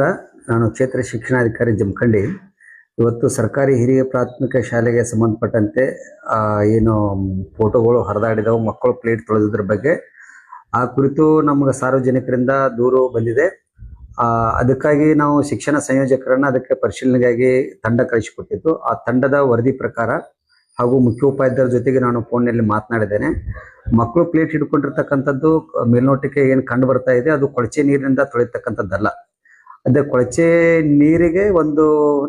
ನಾನು ಕ್ಷೇತ್ರ ಶಿಕ್ಷಣಾಧಿಕಾರಿ ಜಮಖಂಡಿ. ಇವತ್ತು ಸರ್ಕಾರಿ ಹಿರಿಯ ಪ್ರಾಥಮಿಕ ಶಾಲೆಗೆ ಸಂಬಂಧಪಟ್ಟಂತೆ ಏನು ಫೋಟೋಗಳು ಹರಿದಾಡಿದವು, ಮಕ್ಕಳು ಪ್ಲೇಟ್ ತೊಳೆದಿದ್ರ ಬಗ್ಗೆ ಆ ಕುರಿತು ನಮಗೆ ಸಾರ್ವಜನಿಕರಿಂದ ದೂರು ಬಂದಿದೆ. ಅದಕ್ಕಾಗಿ ನಾವು ಶಿಕ್ಷಣ ಸಂಯೋಜಕರನ್ನ ಅದಕ್ಕೆ ಪರಿಶೀಲನೆಗಾಗಿ ತಂಡ ಕಳಿಸಿಕೊಟ್ಟಿದ್ದು. ಆ ತಂಡದ ವರದಿ ಪ್ರಕಾರ ಹಾಗೂ ಮುಖ್ಯೋಪಾಧ್ಯಾಯರ ಜೊತೆಗೆ ನಾನು ಫೋನ್ನಲ್ಲಿ ಮಾತನಾಡಿದ್ದೇನೆ. ಮಕ್ಕಳು ಪ್ಲೇಟ್ ಹಿಡ್ಕೊಂಡಿರ್ತಕ್ಕಂಥದ್ದು ಮೇಲ್ನೋಟಕ್ಕೆ ಏನು ಕಂಡು ಬರ್ತಾ ಇದೆ, ಅದು ಕೊಳಚೆ ನೀರಿನಿಂದ ತೊಳಿತಕ್ಕಂಥದ್ದಲ್ಲ. ಅದೇ ಕೊಳಚೆ ನೀರಿಗೆ ಒಂದು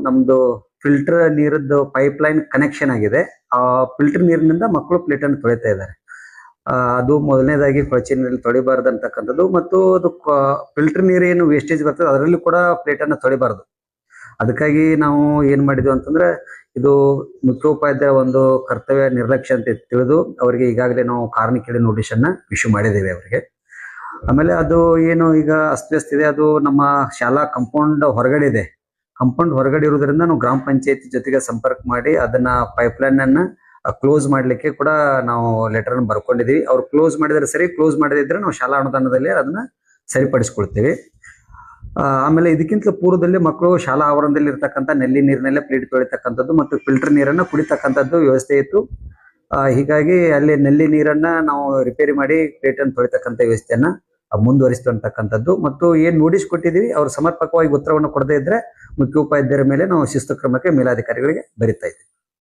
ನಮ್ದು ಫಿಲ್ಟರ್ ನೀರದ್ದು ಪೈಪ್ ಲೈನ್ ಕನೆಕ್ಷನ್ ಆಗಿದೆ. ಆ ಫಿಲ್ಟರ್ ನೀರಿನಿಂದ ಮಕ್ಕಳು ಪ್ಲೇಟ್ ಅನ್ನು ತೊಳಿತಾ ಇದ್ದಾರೆ. ಅದು ಮೊದಲನೇದಾಗಿ ಕೊಳಚೆ ನೀರಲ್ಲಿ ತೊಳಿಬಾರ್ದು ಅಂತಕ್ಕಂಥದ್ದು. ಮತ್ತು ಅದು ಫಿಲ್ಟರ್ ನೀರು ಏನು ವೇಸ್ಟೇಜ್ ಬರ್ತದೆ ಅದರಲ್ಲಿ ಕೂಡ ಪ್ಲೇಟ್ ಅನ್ನು ತೊಳಿಬಾರ್ದು. ಅದಕ್ಕಾಗಿ ನಾವು ಏನ್ ಮಾಡಿದ್ವಿ ಅಂತಂದ್ರೆ, ಇದು ಮುಖ್ಯೋಪಾಧ್ಯಾಯ ಒಂದು ಕರ್ತವ್ಯ ನಿರ್ಲಕ್ಷ್ಯ ಅಂತ ತಿಳಿದು ಅವರಿಗೆ ಈಗಾಗಲೇ ನಾವು ಕಾರಣ ಕೇಳಿ ನೋಟಿಸ್ ಅನ್ನ ಇಶ್ಯೂ ಮಾಡಿದ್ದೇವೆ ಅವರಿಗೆ. ಆಮೇಲೆ ಅದು ಏನು ಈಗ ಅಸ್ತವ್ಯಸ್ತ ಇದೆ, ಅದು ನಮ್ಮ ಶಾಲಾ ಕಾಂಪೌಂಡ್ ಹೊರಗಡೆ ಇದೆ. ಕಾಂಪೌಂಡ್ ಹೊರಗಡೆ ಇರೋದ್ರಿಂದ ನಾವು ಗ್ರಾಮ ಪಂಚಾಯತಿ ಜೊತೆಗೆ ಸಂಪರ್ಕ ಮಾಡಿ ಅದನ್ನ ಪೈಪ್ಲೈನ್ ಅನ್ನ ಕ್ಲೋಸ್ ಮಾಡ್ಲಿಕ್ಕೆ ಕೂಡ ನಾವು ಲೆಟರ್ ಅನ್ನು ಬರ್ಕೊಂಡಿದೀವಿ. ಅವ್ರು ಕ್ಲೋಸ್ ಮಾಡಿದ್ರೆ ಸರಿ, ಕ್ಲೋಸ್ ಮಾಡದಿದ್ರೆ ನಾವು ಶಾಲಾ ಅನುದಾನದಲ್ಲಿ ಅದನ್ನ ಸರಿಪಡಿಸ್ಕೊಳ್ತೀವಿ. ಆಮೇಲೆ ಇದಕ್ಕಿಂತ ಪೂರ್ವದಲ್ಲಿ ಮಕ್ಕಳು ಶಾಲಾ ಆವರಣದಲ್ಲಿ ಇರ್ತಕ್ಕಂಥ ನಲ್ಲಿ ನೀರಿನಲ್ಲೇ ಪ್ಲೇಟ್ ತೊಳಿತಕ್ಕಂಥದ್ದು ಮತ್ತು ಫಿಲ್ಟರ್ ನೀರನ್ನ ಕುಡಿತಕ್ಕಂಥದ್ದು ವ್ಯವಸ್ಥೆ ಇತ್ತು. ಹೀಗಾಗಿ ಅಲ್ಲಿ ನಲ್ಲಿ ನೀರನ್ನ ನಾವು ರಿಪೇರಿ ಮಾಡಿ ಪ್ಲೇಟ್ ಅನ್ನು ತೊಳಿತಕ್ಕಂಥ ವ್ಯವಸ್ಥೆಯನ್ನ ಮುಂದುವರಿಸ್ತಕ್ಕಂಥದ್ದು. ಮತ್ತು ಏನ್ ನೋಟಿಸ್ ಕೊಟ್ಟಿದೀವಿ, ಅವ್ರು ಸಮರ್ಪಕವಾಗಿ ಉತ್ತರವನ್ನು ಕೊಡದೇ ಇದ್ರೆ ಮುಖ್ಯೋಪಾಧ್ಯಾಯರ ಮೇಲೆ ನಾವು ಶಿಸ್ತು ಕ್ರಮಕ್ಕೆ ಮೇಲಾಧಿಕಾರಿಗಳಿಗೆ ಬರೀತಾ ಇದ್ದೀವಿ.